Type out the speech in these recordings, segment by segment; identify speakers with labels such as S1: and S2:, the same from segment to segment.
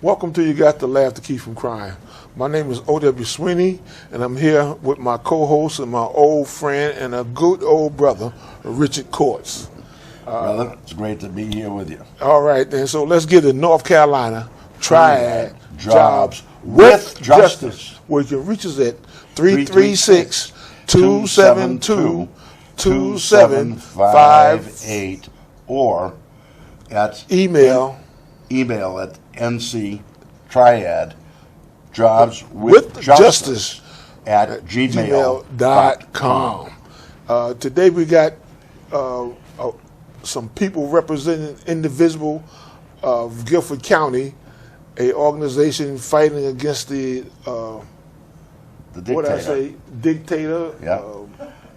S1: Welcome to You Got to Laugh to Keep from Crying. My name is O.W. Sweeney, and I'm here with my co-host and my old friend and a good old brother, Richard Courts.
S2: Brother, it's great to be here with you.
S1: All right, then, so let's get to North Carolina Triad Jobs
S2: with Justice.
S1: Where you can reach us at 336-272-2758
S2: or at
S1: email
S2: at nctriadjobswithjustice at gmail.com.
S1: Today we got some people representing Indivisible-Guilford County, a organization fighting against the
S2: dictator.
S1: What I say, dictator,
S2: Yeah.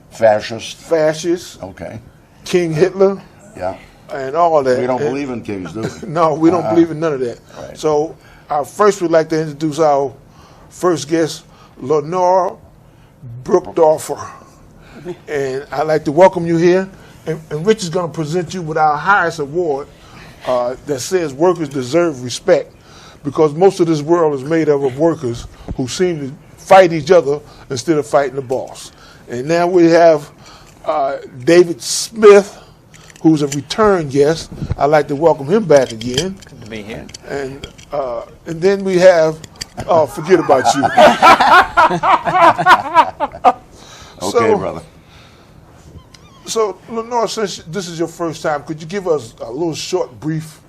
S2: Fascist. Okay.
S1: King Hitler,
S2: Yeah.
S1: and all that.
S2: We don't believe in kings, do we?
S1: No, we don't believe in none of that.
S2: Right.
S1: So, first we'd like to introduce our first guest, Lenore Brookdorfer. And I'd like to welcome you here. And Rich is going to present you with our highest award that says workers deserve respect, because most of this world is made up of workers who seem to fight each other instead of fighting the boss. And now we have David Smith, who's a return guest. I'd like to welcome him back again.
S3: Good to be here.
S1: And then we have, forget about you.
S2: Okay, brother.
S1: So, Lenore, since this is your first time, could you give us a little short, brief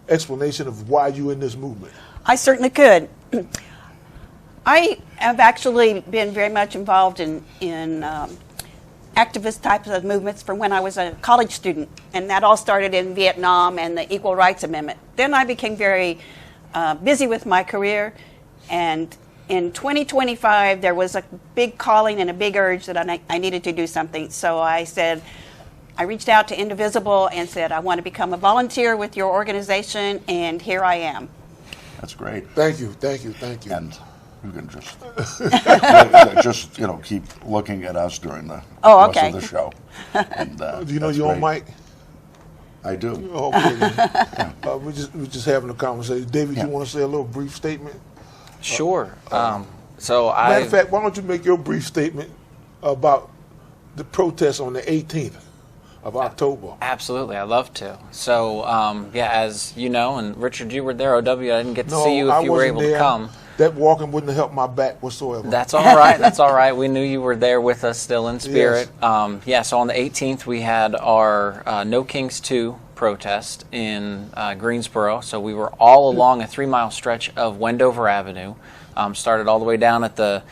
S1: explanation of why you're in this movement?
S4: I certainly could. I have actually been very much involved in activist types of movements from when I was a college student, and that all started in Vietnam and the Equal Rights Amendment. Then I became very busy with my career, and in 2025 there was a big calling and a big urge that I needed to do something. So I reached out to Indivisible and said, I want to become a volunteer with your organization, and here I am.
S2: That's great.
S1: Thank you.
S2: And you can just keep looking at us during the rest of the show. And,
S1: do you know your own mic?
S2: I do.
S1: Okay. We're just having a conversation. David, you want to say a little brief statement?
S3: Sure.
S1: Matter of fact, why don't you make your brief statement about the protest on the 18th of October?
S3: Absolutely, I'd love to. So, as you know, and Richard, you were there, OW, I didn't get to see you if you were able to come.
S1: That walking wouldn't have helped my back whatsoever.
S3: That's all right. That's all right. We knew you were there with us still in spirit.
S1: Yes.
S3: So on the 18th, we had our No Kings 2 protest in Greensboro. So we were all along a 3-mile stretch of Wendover Avenue. Started all the way down at the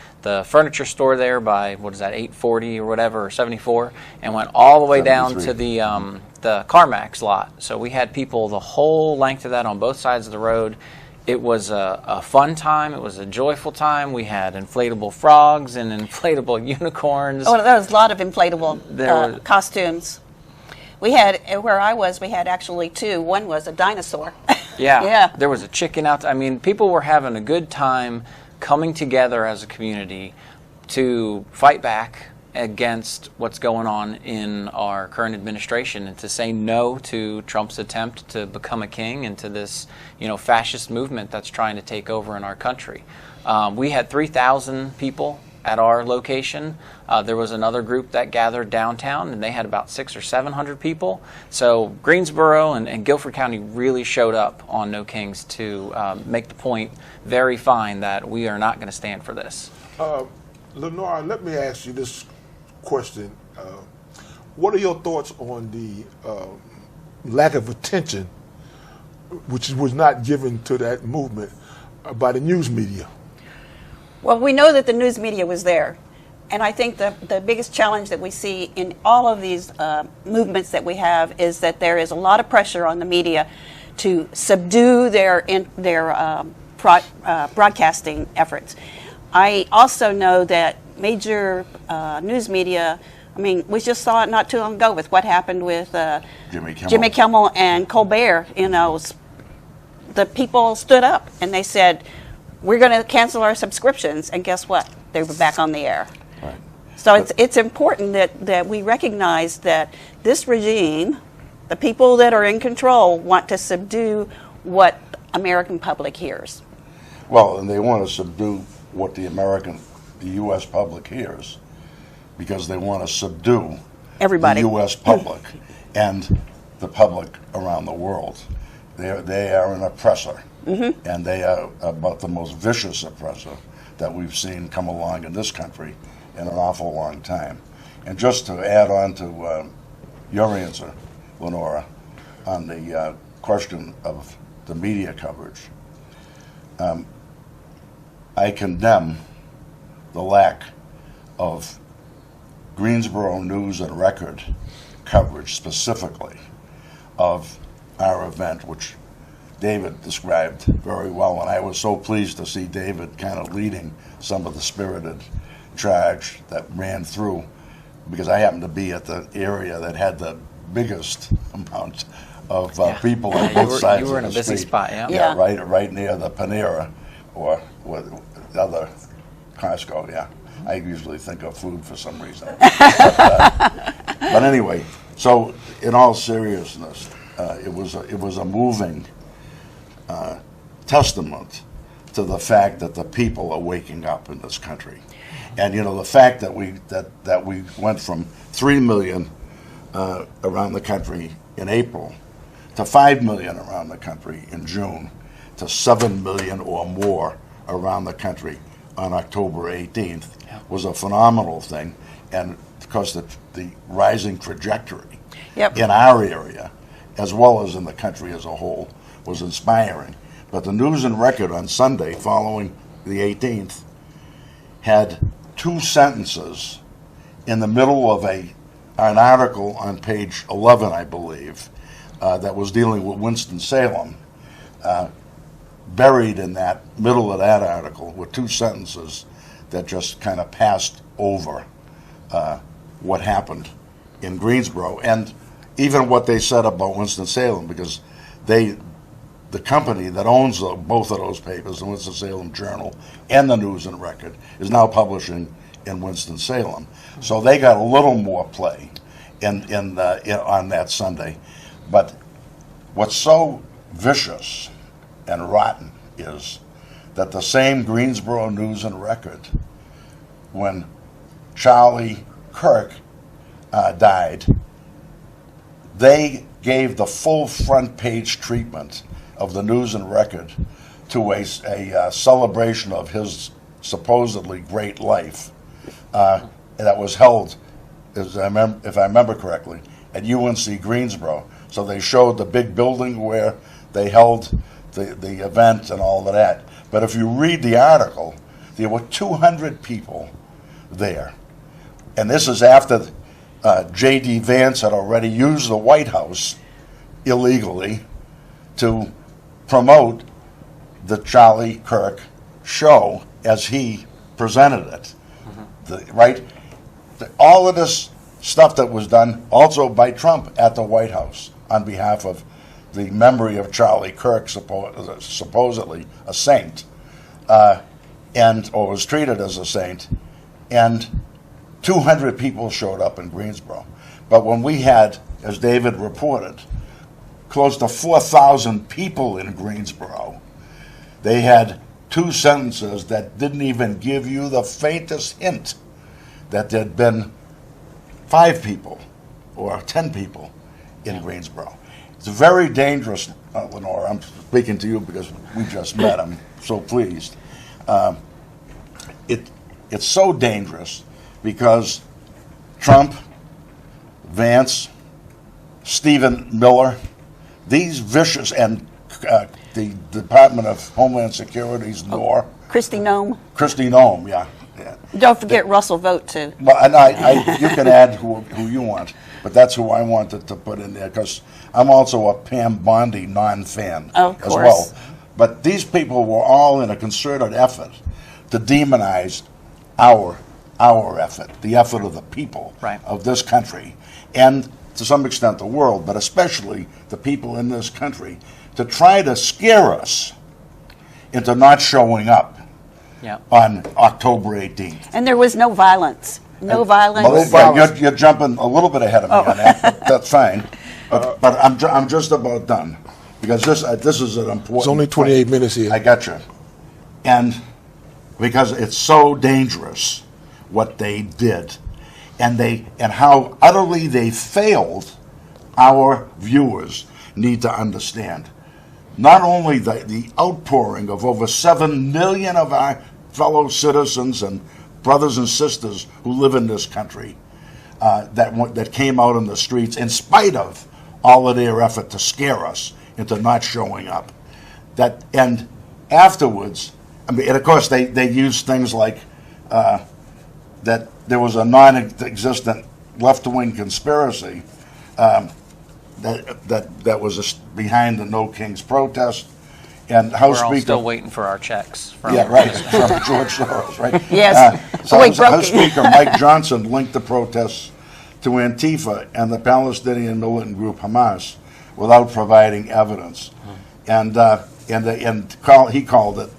S3: furniture store there by, 840 or whatever, or 74, and went all the way
S2: 73.
S3: down to the CarMax lot. So we had people the whole length of that on both sides of the road. It was a fun time. It was a joyful time. We had inflatable frogs and inflatable unicorns.
S4: Oh, there was a lot of inflatable costumes. We had, where I was, we had actually two. One was a dinosaur.
S3: Yeah. There was a chicken out. I mean, people were having a good time coming together as a community to fight back against what's going on in our current administration and to say no to Trump's attempt to become a king and to this, fascist movement that's trying to take over in our country. We had 3,000 people at our location. There was another group that gathered downtown, and they had about 600 or 700 people. So Greensboro and Guilford County really showed up on No Kings to make the point very fine that we are not going to stand for this.
S1: Lenore, let me ask you this question. What are your thoughts on the lack of attention which was not given to that movement by the news media?
S4: Well, we know that the news media was there. And I think the biggest challenge that we see in all of these movements that we have is that there is a lot of pressure on the media to subdue their broadcasting efforts. I also know that major news media, we just saw it not too long ago with what happened with Jimmy Kimmel and Colbert. The people stood up and they said, we're going to cancel our subscriptions. And guess what? They were back on the air.
S2: Right.
S4: So it's important that we recognize that this regime, the people that are in control, want to subdue what American public hears.
S2: Well, and they want to subdue what the U.S. public hears, because they want to subdue
S4: Everybody.
S2: the U.S. public and the public around the world. They are an oppressor, and they are about the most vicious oppressor that we've seen come along in this country in an awful long time. And just to add on to your answer, Lenora, on the question of the media coverage, I condemn the lack of Greensboro News and Record coverage specifically of our event, which David described very well, and I was so pleased to see David kind of leading some of the spirited charge that ran through, because I happened to be at the area that had the biggest amount of people on both sides of the street.
S3: You were in a busy spot, yeah.
S2: Yeah, right near the Panera or the other Costco, yeah. I usually think of food for some reason. But anyway, so in all seriousness, it was a moving testament to the fact that the people are waking up in this country. And the fact that we went from 3 million around the country in April to 5 million around the country in June to 7 million or more around the country on October 18th was a phenomenal thing, and because the rising trajectory in our area, as well as in the country as a whole, was inspiring. But the News and Record on Sunday following the 18th had 2 sentences in the middle of an article on page 11, I believe, that was dealing with Winston-Salem. Buried in that middle of that article were 2 sentences that just kind of passed over what happened in Greensboro, and even what they said about Winston-Salem, because the company that owns both of those papers, the Winston-Salem Journal and the News and Record, is now publishing in Winston-Salem. So they got a little more play on that Sunday. But what's so vicious and rotten is that the same Greensboro News and Record, when Charlie Kirk died, they gave the full front page treatment of the News and Record to a celebration of his supposedly great life that was held, if I remember correctly, at UNC Greensboro. So they showed the big building where they held the event and all of that. But if you read the article, there were 200 people there. And this is after J.D. Vance had already used the White House illegally to promote the Charlie Kirk show as he presented it. All of this stuff that was done also by Trump at the White House on behalf of the memory of Charlie Kirk, supposedly a saint, or was treated as a saint, and 200 people showed up in Greensboro. But when we had, as David reported, close to 4,000 people in Greensboro, they had 2 sentences that didn't even give you the faintest hint that there'd been 5 people or 10 people in Greensboro. It's very dangerous, Lenora. I'm speaking to you because we just met. I'm so pleased. It's so dangerous because Trump, Vance, Stephen Miller, these vicious, and the Department of Homeland Security's NOR.
S4: Kristi
S2: Noem, yeah.
S4: Don't forget Russell Vogt, too.
S2: Well, and you can add who you want, but that's who I wanted to put in there, because I'm also a Pam Bondi non-fan as well. But these people were all in a concerted effort to demonize our effort, the effort of the people of this country, and to some extent the world, but especially the people in this country, to try to scare us into not showing up on October 18th.
S4: And there was no violence. No violence.
S2: Well, you're jumping a little bit ahead of me on that. But that's fine. But I'm just about done. because this is an important.
S1: It's only 28
S2: point.
S1: minutes here.
S2: I got you. And because it's so dangerous what they did, and how utterly they failed, our viewers need to understand. Not only the outpouring of over 7 million of our fellow citizens and brothers and sisters who live in this country that came out in the streets in spite of all of their effort to scare us into not showing up. And afterwards, I mean, and of course they used things like that there was a non-existent left-wing conspiracy that was behind the No Kings protest, and House
S3: We're all
S2: Speaker
S3: still waiting for our checks. From
S2: right, from George Soros, right?
S4: Yes.
S2: So
S4: We broke
S2: House
S4: it.
S2: Speaker Mike Johnson linked the protests to Antifa and the Palestinian militant group Hamas without providing evidence, he called it,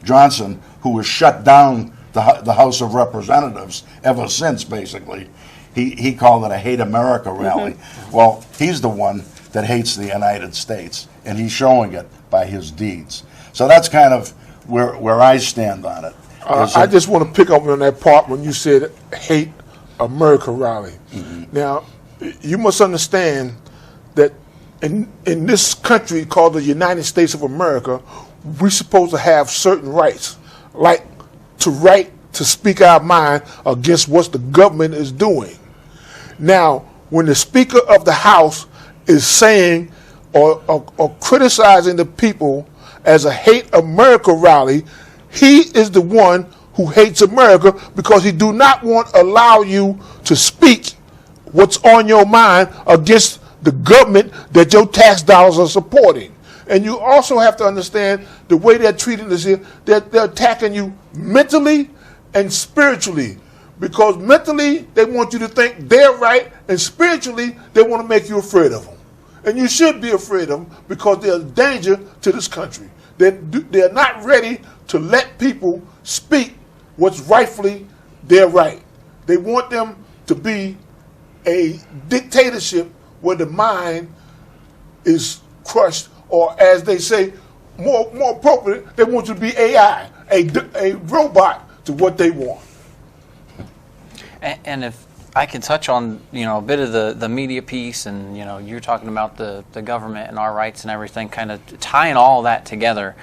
S2: Johnson, who has shut down the House of Representatives ever since, basically. He called it a Hate America rally. Well, he's the one that hates the United States, and he's showing it by his deeds. So that's kind of where I stand on it.
S1: I just want to pick up on that part when you said Hate America rally. Now, you must understand that in this country called the United States of America, we're supposed to have certain rights, like to speak our mind against what the government is doing. Now, when the Speaker of the House is saying or criticizing the people as a Hate America rally, he is the one who hates America because he do not want to allow you to speak what's on your mind against the government that your tax dollars are supporting. And you also have to understand the way they're treating this here, they're attacking you mentally and spiritually. Because mentally, they want you to think they're right, and spiritually, they want to make you afraid of them. And you should be afraid of them because they're a danger to this country. They're not ready to let people speak what's rightfully their right. They want them to be a dictatorship where the mind is crushed, or as they say, more appropriate, they want you to be AI, a robot to what they want.
S3: And if I can touch on, a bit of the media piece, and, you're talking about the government and our rights and everything, kind of tying all that together.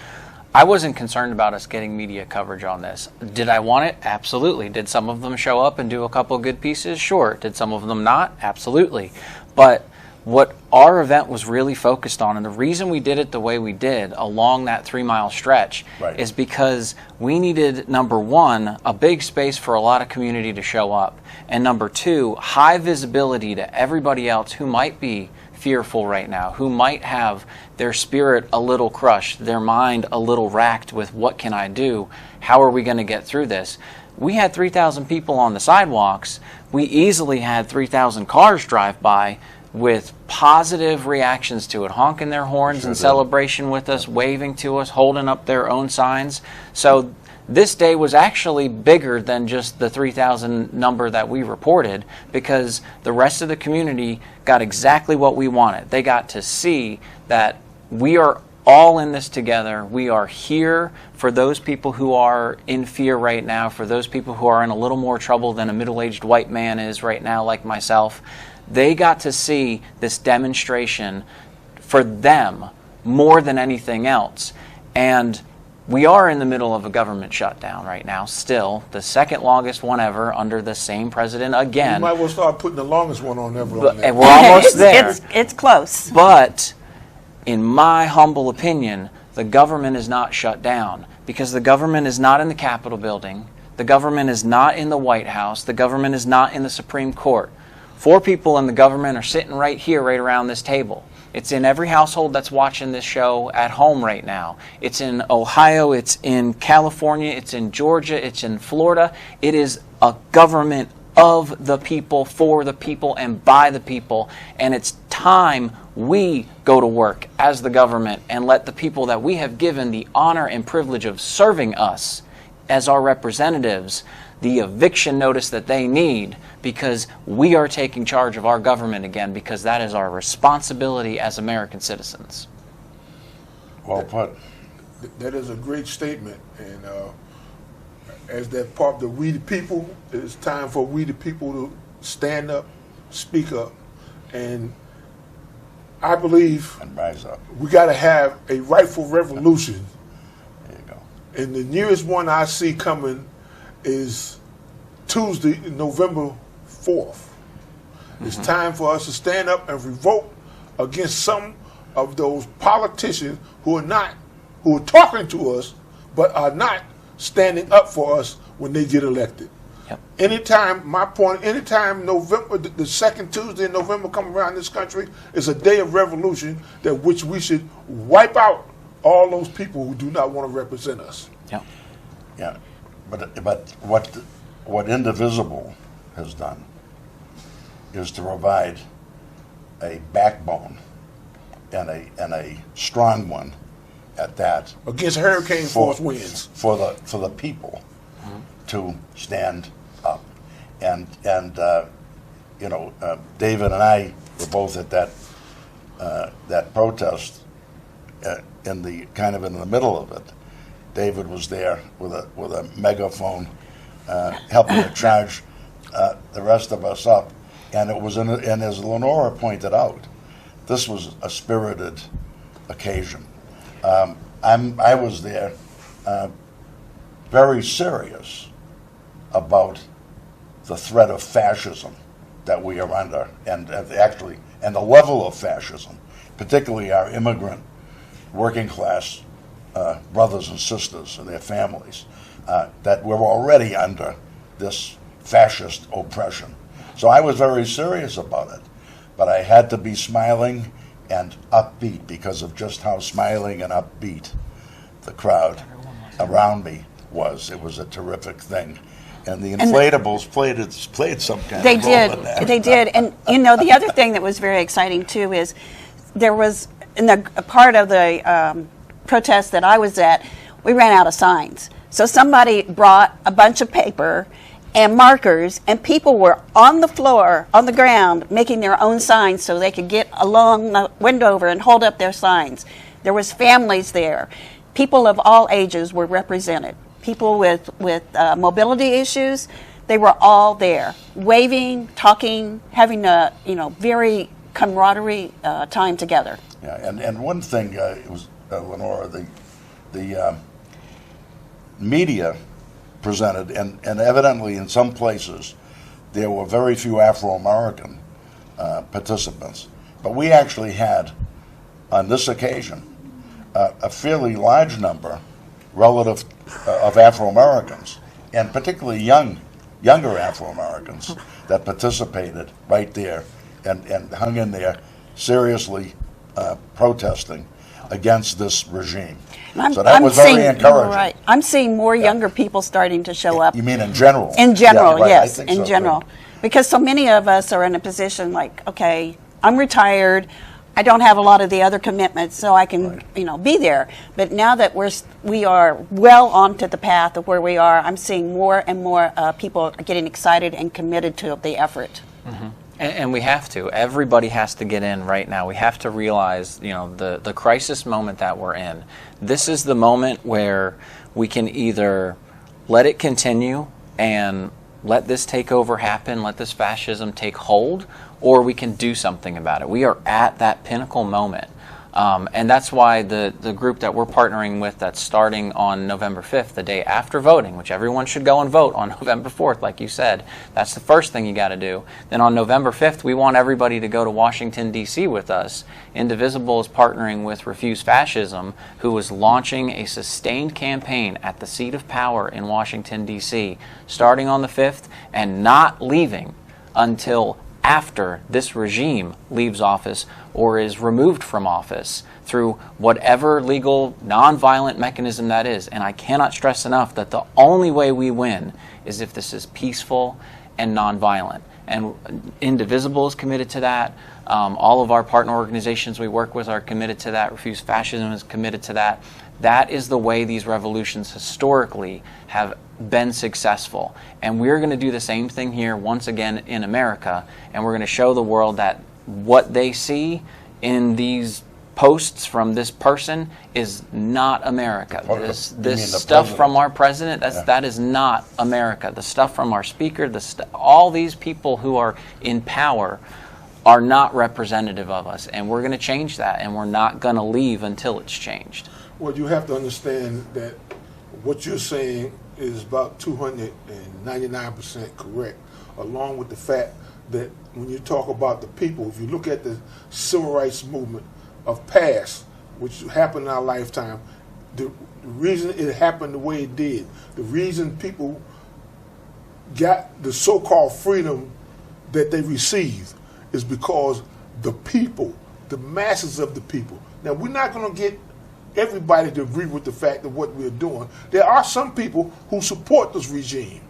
S3: I wasn't concerned about us getting media coverage on this. Did I want it? Absolutely. Did some of them show up and do a couple of good pieces? Sure. Did some of them not? Absolutely. But what our event was really focused on, and the reason we did it the way we did along that 3-mile stretch, is because we needed, number one, a big space for a lot of community to show up, and number two, high visibility to everybody else who might be fearful right now, who might have their spirit a little crushed, their mind a little racked with what can I do, how are we going to get through this. We had 3,000 people on the sidewalks. We easily had 3,000 cars drive by with positive reactions to it, honking their horns in celebration with us, waving to us, holding up their own signs. So this day was actually bigger than just the 3,000 number that we reported, because the rest of the community got exactly what we wanted. They got to see that we are all in this together. We are here for those people who are in fear right now, for those people who are in a little more trouble than a middle-aged white man is right now, like myself. They got to see this demonstration for them more than anything else. And we are in the middle of a government shutdown right now, still, the second longest one ever under the same president again.
S1: You might well start putting the longest one on ever. On
S3: and we're almost there.
S4: It's close.
S3: But in my humble opinion, the government is not shut down, because the government is not in the Capitol building. The government is not in the White House. The government is not in the Supreme Court. 4 people in the government are sitting right here, right around this table. It's in every household that's watching this show at home right now. It's in Ohio, it's in California, it's in Georgia, it's in Florida. It is a government of the people, for the people, and by the people. And it's time we go to work as the government and let the people that we have given the honor and privilege of serving us as our representatives the eviction notice that they need, because we are taking charge of our government again, because that is our responsibility as American citizens.
S2: Well put.
S1: That is a great statement, and as that part of the we the people, it's time for we the people to stand up, speak up, and I believe
S2: And rise up.
S1: we got to have a rightful revolution,
S2: There you go.
S1: and the nearest one I see coming is Tuesday, November 4th. It's time for us to stand up and revolt against some of those politicians who are talking to us, but are not standing up for us when they get elected.
S3: Yep.
S1: Anytime November, the second Tuesday in November come around this country is a day of revolution that which we should wipe out all those people who do not want to represent us.
S3: Yep.
S2: Yeah, but what Indivisible has done is to provide a backbone and a strong one at that
S1: Against hurricane force winds.
S2: for the people to stand up, and David and I were both at that protest in the middle of it. David was there with a megaphone, helping to charge the rest of us up, and it was and as Lenora pointed out, this was a spirited occasion. I was there, very serious about the threat of fascism that we are under, and the level of fascism, particularly our immigrant working class brothers and sisters and their families, that we're already under this fascist oppression. So I was very serious about it, but I had to be smiling and upbeat because of just how smiling and upbeat the crowd around me was. It was a terrific thing. And the inflatables played some kind
S4: They
S2: of role in that.
S4: They did. And, the other thing that was very exciting, too, is there was, in a part of the protest that I was at, we ran out of signs. So somebody brought a bunch of paper and markers, and people were on the floor, on the ground, making their own signs so they could get along the window and hold up their signs. There was families there. People of all ages were represented. People with mobility issues, they were all there, waving, talking, having a very camaraderie time together.
S2: Yeah, and one thing it was Lenora, the media presented, and evidently in some places there were very few Afro-American participants, but we actually had on this occasion a fairly large number relative of Afro-Americans, and particularly younger Afro-Americans that participated right there and hung in there seriously protesting against this regime. So that was very encouraging.
S4: Right. I'm seeing more younger people starting to show up.
S2: You mean in general?
S4: In general,
S2: yeah, right,
S4: yes,
S2: I think
S4: in
S2: so,
S4: general.
S2: too.
S4: Because so many of us are in a position like, okay, I'm retired, I don't have a lot of the other commitments, so I can, be there. But now that we are well onto the path of where we are, I'm seeing more and more people getting excited and committed to the effort.
S3: Mm-hmm. And we have to. Everybody has to get in right now. We have to realize, the crisis moment that we're in. This is the moment where we can either let it continue and let this takeover happen, let this fascism take hold, or we can do something about it. We are at that pinnacle moment. And that's why the group that we're partnering with that's starting on November 5th, the day after voting, which everyone should go and vote on November 4th, like you said. That's the first thing you got to do. Then on November 5th, we want everybody to go to Washington, D.C. with us. Indivisible is partnering with Refuse Fascism, who is launching a sustained campaign at the seat of power in Washington, D.C., starting on the 5th and not leaving until after this regime leaves office or is removed from office through whatever legal, nonviolent mechanism that is. And I cannot stress enough that the only way we win is if this is peaceful and nonviolent. And Indivisible is committed to that. All of our partner organizations we work with are committed to that. Refuse Fascism is committed to that. That is the way these revolutions historically have been successful. And we're going to do the same thing here once again in America, and we're going to show the world that what they see in these posts from this person is not America.
S2: You mean
S3: This
S2: the
S3: stuff from
S2: president?
S3: our president, that is not America. The stuff from our speaker, all these people who are in power are not representative of us, and we're going to change that, and we're not going to leave until it's changed.
S1: Well, you have to understand that what you're saying is about 299% correct, along with the fact that when you talk about the people, if you look at the civil rights movement of past, which happened in our lifetime, the reason it happened the way it did, the reason people got the so-called freedom that they received is because the people, the masses of the people. Now, we're not going to get everybody to agree with the fact of what we're doing. There are some people who support this regime,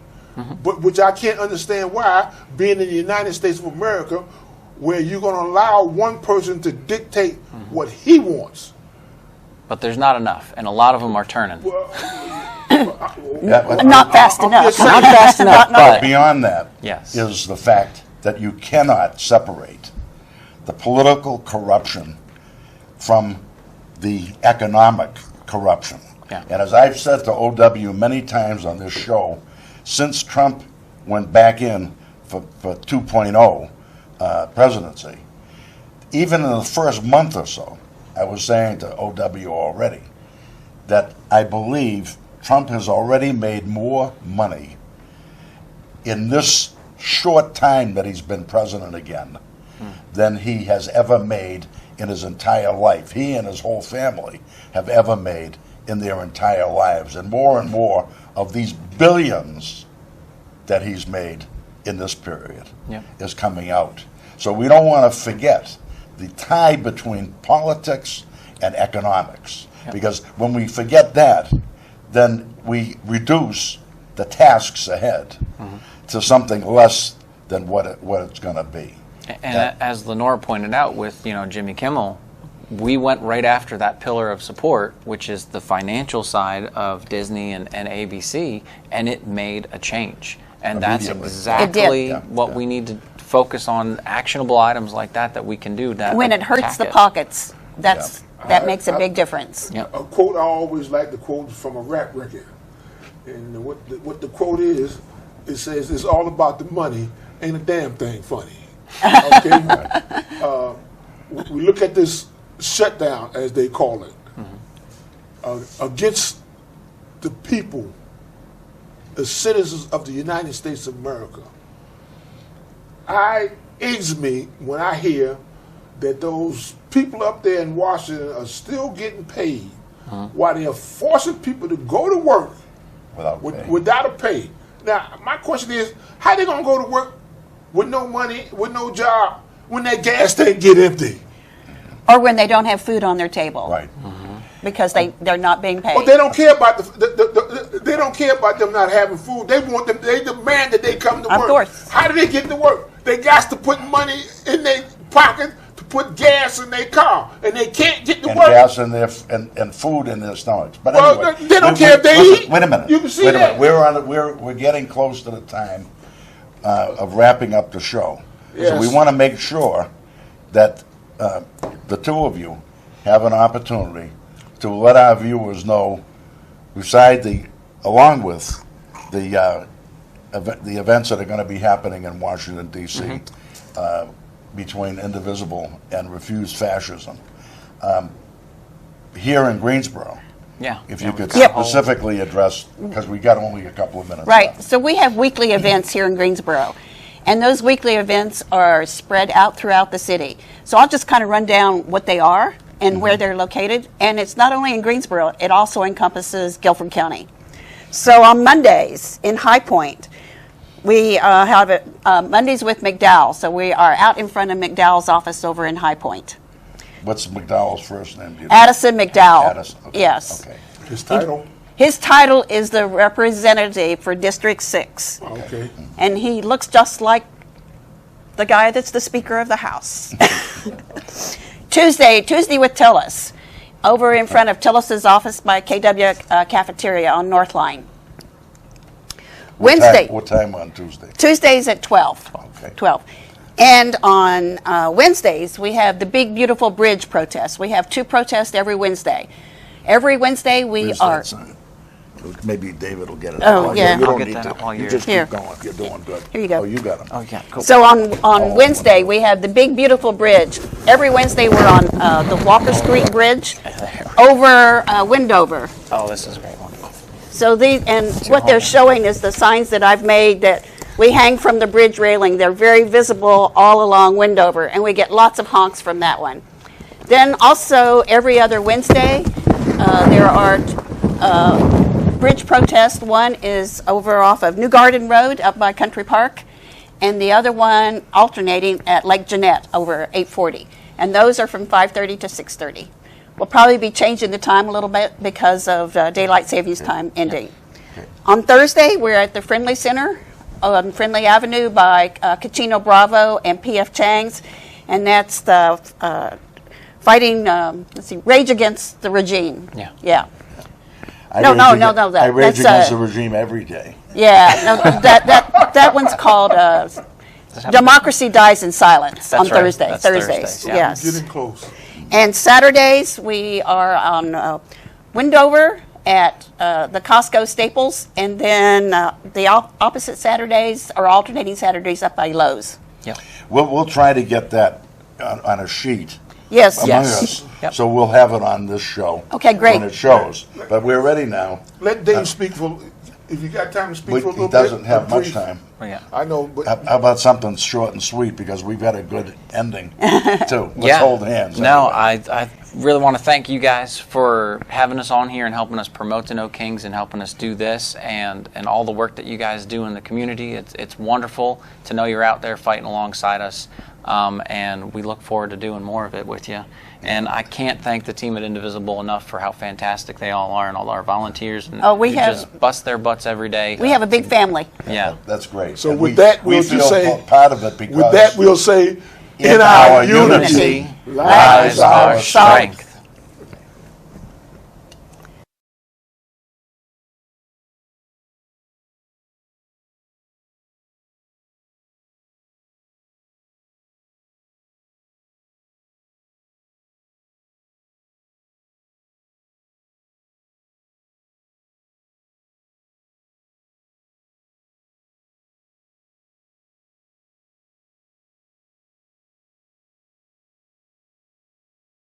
S1: but which I can't understand why, being in the United States of America, where you're going to allow one person to dictate what he wants.
S3: But there's not enough, and a lot of them are turning.
S1: Well,
S4: Not fast
S1: I'm
S4: enough.
S1: just saying.
S3: Not fast enough, but
S2: Beyond that
S3: Yes.
S2: is the fact that you cannot separate the political corruption from the economic corruption.
S3: Yeah.
S2: And as I've said to OW many times on this show, since Trump went back in for 2.0 presidency, even in the first month or so, I was saying to OW already that I believe Trump has already made more money in this short time that he's been president again than he has ever made in his entire life. He and his whole family have ever made in their entire lives. And more of these billions that he's made in this period is coming out. So we don't want to forget the tie between politics and economics. Because when we forget that, then we reduce the tasks ahead to something less than what it's going to be.
S3: And as Lenore pointed out with Jimmy Kimmel, we went right after that pillar of support, which is the financial side of Disney and ABC, and it made a change. And that's
S2: Immediately.
S3: exactly
S2: Yeah.
S3: what we need to focus on, actionable items like that we can do. That
S4: When it hurts
S3: attack
S4: the
S3: it.
S4: pockets, that makes a big difference.
S3: Yep.
S1: A quote I always like to quote from a rap record, and what the quote is, it says, "It's all about the money, ain't a damn thing funny." Okay, we look at this shutdown, as they call it, against the people, the citizens of the United States of America. It aches me when I hear that those people up there in Washington are still getting paid while they are forcing people to go to work without a pay. Now, my question is, how they going to go to work with no money, with no job, when that gas tank get empty?
S4: Or when they don't have food on their table.
S2: Right.
S4: Because they're not being paid.
S1: But they don't care about they don't care about them not having food. They want them. They demand that they come to work.
S4: Of course.
S1: How do they get to work? They got to put money in their pocket to put gas in their car, and they can't get to
S2: And
S1: work.
S2: gas in their and food in their stomachs. But
S1: Well,
S2: anyway,
S1: they don't care if they
S2: listen,
S1: eat.
S2: Wait a minute.
S1: You can see
S2: wait a
S1: that.
S2: minute. We're getting close to the time of wrapping up the show. So
S1: Yes.
S2: we want to make sure that the two of you have an opportunity to let our viewers know, along with the events that are going to be happening in Washington, D.C., between Indivisible and Refuse Fascism, here in Greensboro.
S3: Yeah.
S2: If you could
S4: Yep.
S2: specifically address, because we got only a couple of minutes
S4: Right.
S2: left.
S4: So we have weekly events here in Greensboro. And those weekly events are spread out throughout the city. So I'll just kind of run down what they are and where they're located. And it's not only in Greensboro, it also encompasses Guilford County. So on Mondays in High Point, we have Mondays with McDowell. So we are out in front of McDowell's office over in High Point.
S2: What's McDowell's first name? Do you know?
S4: Addison McDowell.
S2: Addison. Okay.
S4: Yes.
S2: Okay.
S1: His title.
S4: His title is the representative for District 6.
S1: Okay.
S4: And he looks just like the guy that's the Speaker of the House. Tuesday with Tillis, over in front of Tillis's office by KW Cafeteria on North Line. Wednesday.
S2: What time on Tuesday?
S4: Tuesday's at 12.
S2: Okay.
S4: 12. And on Wednesdays, we have the Big Beautiful Bridge protest. We have 2 protests every Wednesday. Every Wednesday, we
S2: Where's
S4: are.
S2: that sign? Maybe David will get it.
S4: Oh,
S2: out.
S4: yeah.
S2: You
S3: I'll
S2: don't
S3: get
S2: need
S3: that
S2: to.
S3: out while
S2: You
S3: you're-
S2: just
S4: Here.
S2: keep going. You're doing good.
S4: Here you go.
S2: Oh, you got them.
S3: Oh, yeah, cool.
S4: So on Wednesday, we have the Big Beautiful Bridge. Every Wednesday, we're on the Walker Street Bridge over Windover.
S3: Oh, this is a great one.
S4: So what they're showing is the signs that I've made that we hang from the bridge railing. They're very visible all along Windover, and we get lots of honks from that one. Then also every other Wednesday, there are bridge protests. One is over off of New Garden Road up by Country Park, and the other one alternating at Lake Jeanette over 840. And those are from 5:30 to 6:30. We'll probably be changing the time a little bit because of daylight savings time ending. On Thursday, we're at the Friendly Center on Friendly Avenue by Cachino Bravo and P.F. Chang's, and that's the fighting, Rage Against the Regime.
S3: Yeah.
S4: Yeah.
S2: I
S4: No,
S2: rage
S4: no,
S2: aga-
S4: no, no,
S2: I rage
S4: that's,
S2: against the regime every day.
S4: Yeah, no, that one's called Democracy Dies in Silence
S3: That's
S4: on
S3: right.
S4: Thursday.
S3: That's
S4: Thursdays,
S3: Thursdays, yeah.
S4: yes.
S1: Getting close.
S4: And Saturdays, we are on Windover at the Costco Staples, and then the opposite Saturdays or alternating Saturdays up by Lowe's.
S3: Yep.
S2: We'll try to get that on a sheet
S4: Yes,
S2: among
S4: yes.
S2: us.
S3: Yep.
S2: So we'll have it on this show.
S4: Okay, great.
S2: When it shows. But we're ready now.
S1: Let Dave speak for, if you got time to speak for a little
S2: He
S1: bit.
S2: doesn't have much
S1: brief.
S2: time.
S3: Oh, yeah.
S1: I know, but
S2: How about something short and sweet, because we've got a good ending, too. Let's
S3: Yeah.
S2: hold hands.
S3: No,
S2: everybody.
S3: I really want to thank you guys for having us on here and helping us promote the No Kings and helping us do this and all the work that you guys do in the community. It's wonderful to know you're out there fighting alongside us, and we look forward to doing more of it with you. And I can't thank the team at Indivisible enough for how fantastic they all are and all our volunteers. And
S4: Oh, we
S3: who
S4: have-
S3: just bust their butts every day.
S4: We have a big family.
S3: Yeah.
S2: That's great.
S1: So
S2: And
S1: with that,
S2: we
S1: we'll
S2: feel
S1: just say-
S2: part of it because
S1: with that, we'll say,
S2: in our
S1: unity
S2: unity
S1: lies
S3: our
S1: our
S3: strength.